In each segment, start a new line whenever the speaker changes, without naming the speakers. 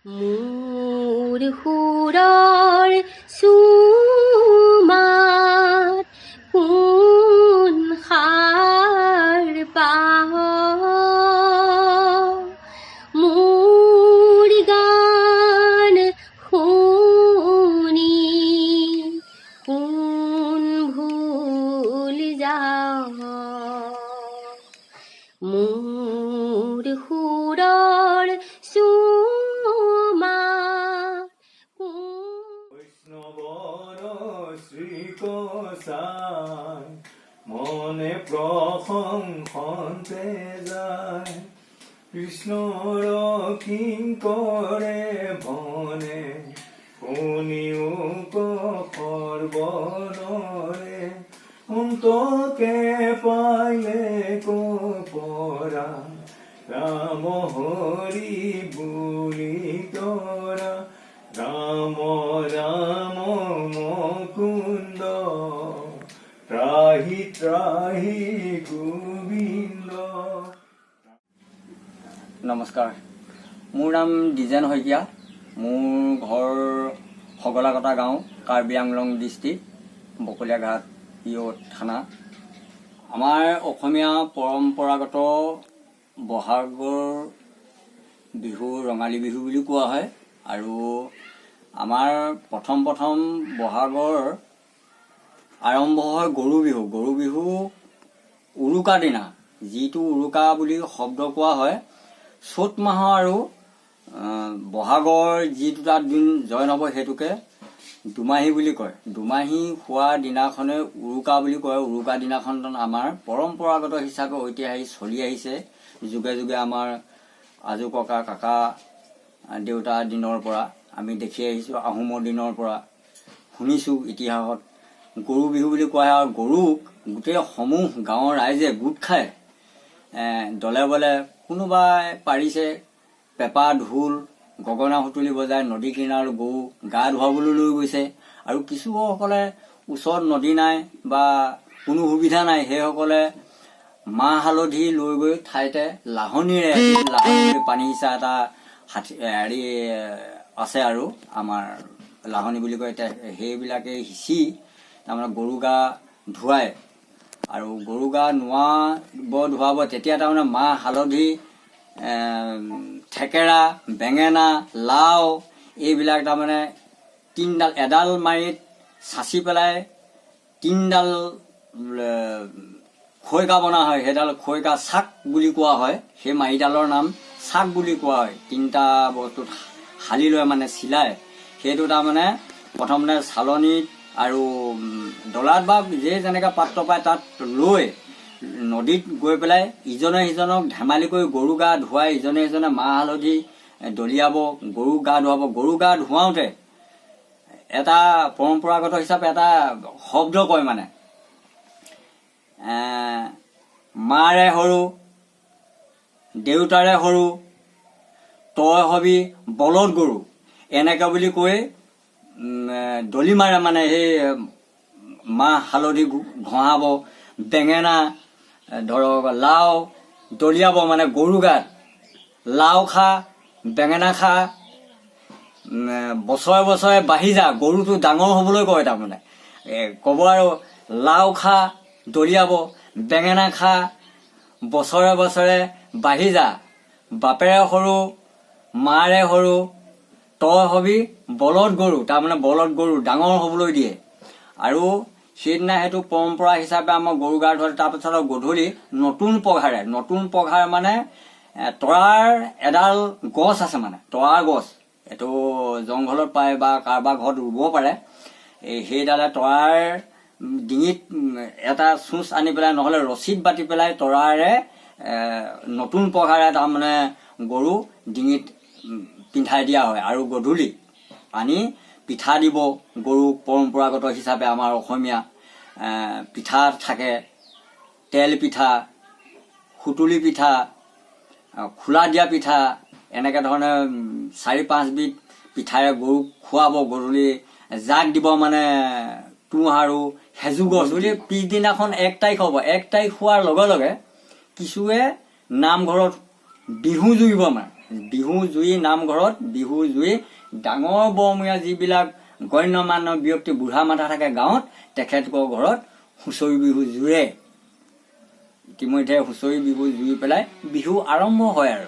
মোৰ সুৰৰ চুমাত কোন সাৰ পাহ মোৰ গান শুনি কোন ভুল যাওঁ মোৰ সুৰৰ
শ্রীকোসাই মনে প্রশংসন্তে যায় কৃষ্ণর কিঙ্করে বনে শুনিও সর্বনরে অন্তকে পাইলে কপরা রাম হরি বুলি তরা রাম রাম মুকুন্দ ত্ৰাহি ত্ৰাহি গোবিন্দ।
নমস্কাৰ, মোৰ নাম দ্বিজেন শইকীয়া। মোৰ ঘৰ সগলাকটা গাঁও, কাৰ্বি আংলং ডিষ্ট্ৰিক্ট, বকলীয়াঘাট ইঅ থানা। আমাৰ অসমীয়া পৰম্পৰাগত বহাগৰ বিহু ৰঙালী বিহু বুলি কোৱা হয়। আৰু আমাৰ প্ৰথম বহাগৰ আৰম্ভ হয় গৰু বিহু। গৰু বিহু উৰুকা দিনা, যিটো উৰুকা বুলি শব্দ কোৱা হয়, চ'ত মাহৰ আৰু বহাগৰ যি দুটা দিন জইন হ'ব সেইটোকে দুমাহী বুলি কয়। দুমাহী হোৱা দিনাখনে উৰুকা বুলি কয়। উৰুকা দিনাখন আমাৰ পৰম্পৰাগত হিচাপে ঐতিহাসিক চলি আহিছে যুগে যুগে। আমাৰ আজো ককা কাকা দেউতাৰ দিনৰ পৰা আমি দেখি আহিছোঁ, আহোমৰ দিনৰ পৰা শুনিছোঁ ইতিহাসত। গৰু বিহু বুলি কোৱা হয়। আৰু গৰুক গোটেই সমূহ গাঁৱৰ ৰাইজে গোট খাই দলে বলে কোনোবাই পাৰিছে পেঁপা ঢোল গগনা সুতুলি বজাই নদী কিনাৰ গৰু গা ধুৱাবলৈ লৈ গৈছে। আৰু কিছুসকলে ওচৰত নদী নাই বা কোনো সুবিধা নাই, সেইসকলে মাহ হালধি লৈ গৈ ঠাইতে লাহনীৰে পানী সিঁচা এটা হেৰি আছে আৰু আমাৰ লাহনী বুলি কয়। সেইবিলাকে সিঁচি তাৰমানে গৰু গা ধুৱায়। আৰু গৰু গা ধুৱাব তেতিয়া তাৰমানে মাহ হালধি, থেকেৰা, বেঙেনা, লাও এইবিলাক তাৰমানে তিনিডাল এডাল মাৰিত চাচি পেলাই তিনিডাল খৈকা বনা হয়। সেইডাল খৈকা চাক বুলি কোৱা হয়। সেই মাৰিডালৰ নাম চাক বুলি কোৱা হয়। তিনিটা বস্তুত হালি লৈ মানে চিলাই, সেইটো তাৰমানে প্ৰথমতে চালনীত আৰু ডলাত বা যেনেকৈ পাত্ৰ পায় তাত লৈ নদীত গৈ পেলাই ইজনে সিজনক ধেমালি কৰি গৰু গা ধুৱাই ইজনে সিজনে মাহ হালধি দলিয়াব, গৰু গা ধুৱাব। গৰু গা ধুৱাওঁতে এটা পৰম্পৰাগত হিচাপে এটা শব্দ কয়, মানে মাৰে সৰু দেউতাৰে সৰু তই হবি বলদ গৰু, এনেকৈ বুলি কৈ দলি মাৰে। মানে সেই মাহ হালধি ঘঁহাব, বেঙেনা ধৰক লাও দলিয়াব, মানে গৰু গাত লাও খা বেঙেনা খা, বছৰে বছৰে বাঢ়ি যা, গৰুটো ডাঙৰ হ'বলৈ কয়। তাৰমানে ক'ব আৰু লাও খা দলিয়াব, বেঙেনা খা বছৰে বছৰে বাঢ়ি যা, বাপেৰে সৰু মাৰে সৰু তই হবি বলদ গৰু, তাৰমানে বলদ গৰু ডাঙৰ হ'বলৈ দিয়ে। আৰু সেইদিনা সেইটো পৰম্পৰা হিচাপে আমাৰ গৰু গা ধুৱালে। তাৰপিছত গধূলি নতুন পঘাৰে মানে তৰাৰ এডাল গছ আছে, মানে তৰাৰ গছ, এইটো জংঘলত পায় বা কাৰোবাৰ ঘৰত ৰুব পাৰে। সেইডালে তৰাৰ ডিঙিত এটা চোঁচ আনি পেলাই নহ'লে ৰছীত বাটি পেলাই তৰাৰে নতুন পঘাৰে তাৰমানে গৰু ডিঙিত পিন্ধাই দিয়া হয়। আৰু গধূলি আনি পিঠা দিব গৰুক। পৰম্পৰাগত হিচাপে আমাৰ অসমীয়া পিঠা থাকে, তেল পিঠা, সুতুলি পিঠা, খোলা দিয়া পিঠা, এনেকৈ ধৰণে 4-5 বিধ পিঠাৰে গৰুক খুৱাব। গধূলি জাক দিব, মানে তুঁহ আৰু হেজু গছ। গধূলি পিছদিনাখন 1 তাৰিখ হ'ব। 1 তাৰিখ হোৱাৰ লগে লগে কিছুৱে নামঘৰত বিহু জুৰিব, মানে বিহু জুই নামঘৰত বিহু জুই ডাঙৰ বৰমূৰীয়া যিবিলাক গণ্যমান্য ব্যক্তি বুঢ়া মাথা থাকে গাঁৱত তেখেতলোকৰ ঘৰত হুঁচৰি বিহু জুৰে। ইতিমধ্যে হুঁচৰি বিহু জুই পেলাই বিহু আৰম্ভ হয় আৰু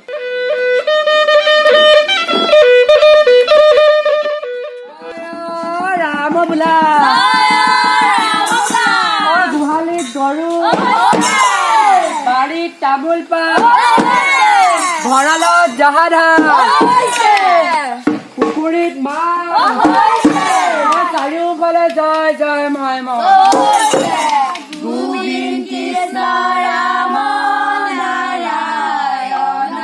ৰাম বোলা গোহালিত গৰু বাৰীত তামোল পাণ ভঁৰালত জহা ধান পুখুৰীত মাছ চাৰিওফালে জয় জয় ময় ময় গোবিন্দ কৃষ্ণ ৰাম নাৰায়ণ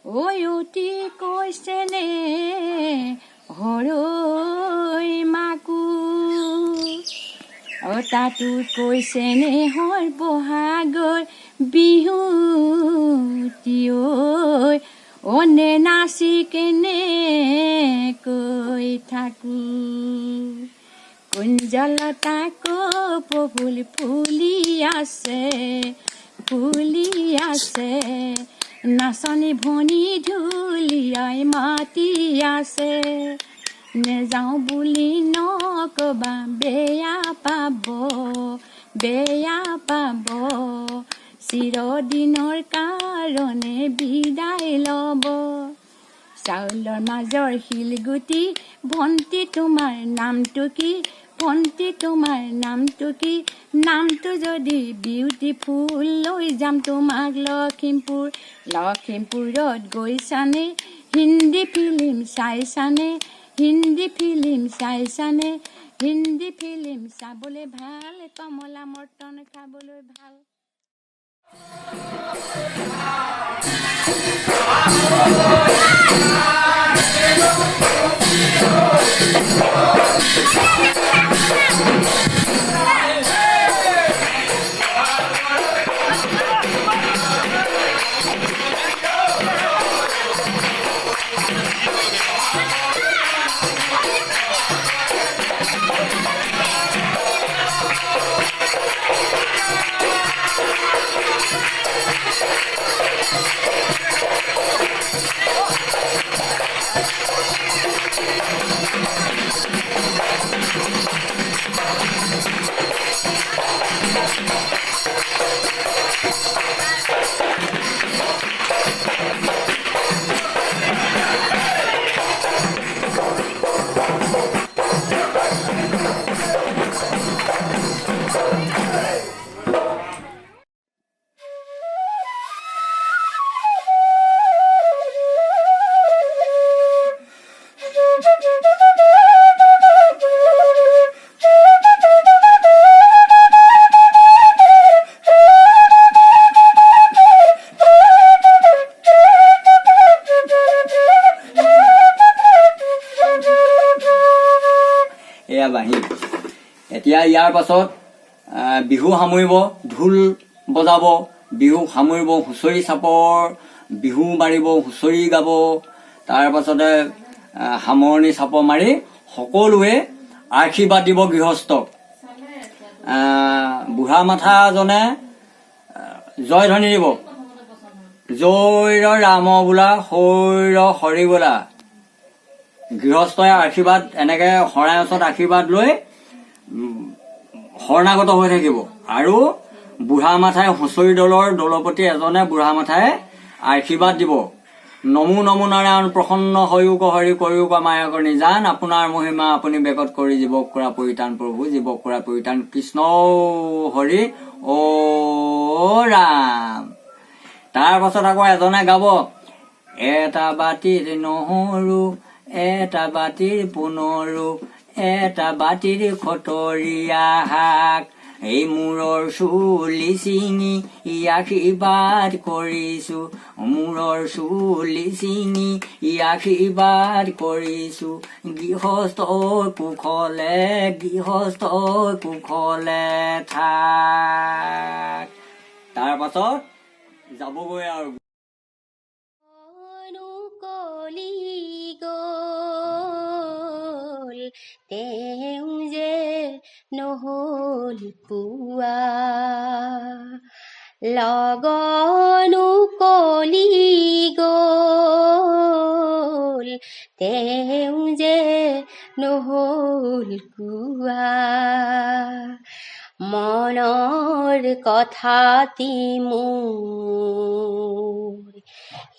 হৰি
অতি কৈছেনে হৰৈ মাকো তাতো কৈছেনে হৰ বহাগৰ বিহুতিঐ অনে নাচি কেনে কৈ থাকো কুঞ্জলতা কপৌফুল ফুলি আছে নাচনী ভনী ঢুলিয়াই মাতি আছে নেযাওঁ বুলি নকবা বেয়া পাব চিৰদিনৰ কাৰণে বিদায় ল'ব চাউলৰ মাজৰ শিলগুটি ভণ্টি তোমাৰ নামটো কি নামটো যদি বিউটিফুল লৈ যাম তোমাক লখিমপুৰত গৈছানে হিন্দী ফিল্ম চাইছানে হিন্দী ফিল্ম চাবলৈ ভাল কমলা মৰ্টন খাবলৈ ভাল
এয়া বাঁহী এতিয়া ইয়াৰ পাছত বিহু সামৰিব ঢোল বজাব বিহু সামৰিব হুঁচৰি চাপৰ বিহু মাৰিব হুঁচৰি গাব তাৰ পাছতে সামৰণি চাপ মাৰি সকলোৱে আশীৰ্বাদ দিব গৃহস্থক বুঢ়া মাথাজনে জয়ধ্বনি দিব জয়ৰ ৰাম বোলা শৈৰ হৰি বোলা গৃহস্থই আশীৰ্বাদ এনেকে শৰাই ওচৰত আশীৰ্বাদ লৈ শৰণাগত হৈ থাকিব আৰু বুঢ়া মাথাই হুঁচৰি দলৰ দলপতি এজনে বুঢ়া মাথাই আশীৰ্বাদ দিব নমো নমো নাৰায়ণ প্ৰসন্ন হয়ুক হৰি কৰিয়ুক মায়াকৰ নিজান আপোনাৰ মহিমা আপুনি বেকত কৰি জীৱক কৰা পৰিত্ৰাণ প্ৰভু জীৱক কৰা পৰিত্ৰাণ কৃষ্ণ হৰি অ ৰাম তাৰ পাছত আকৌ এজনে গাব এটা বাতিৰ নহৰু এটা বাতিৰ পুনৰু এটা বাতিৰ খটৰীয়া শাক এই মূৰৰ চুলি চিঙি আশীৰ্বাদ কৰিছো মূৰৰ চুলি চিঙি আশীৰ্বাদ কৰিছো গৃহস্থ কুশলে থাক তাৰ পাছত যাবগৈ আৰু
অনুকলি
তেওঁ যে নহ'ল পুৱা লগনো কলি গ'ল তেওঁ যে নহ'ল কোৱা মনৰ কথাটি মোৰ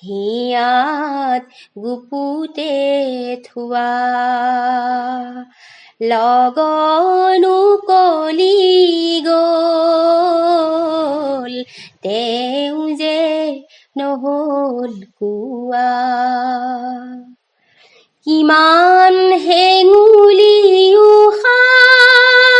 হিয়াত গুপুতে থোৱা লগনো কলি গ'ল তেওঁ যে নহ'ল কোৱা কিমান হেঙুলি উশাহ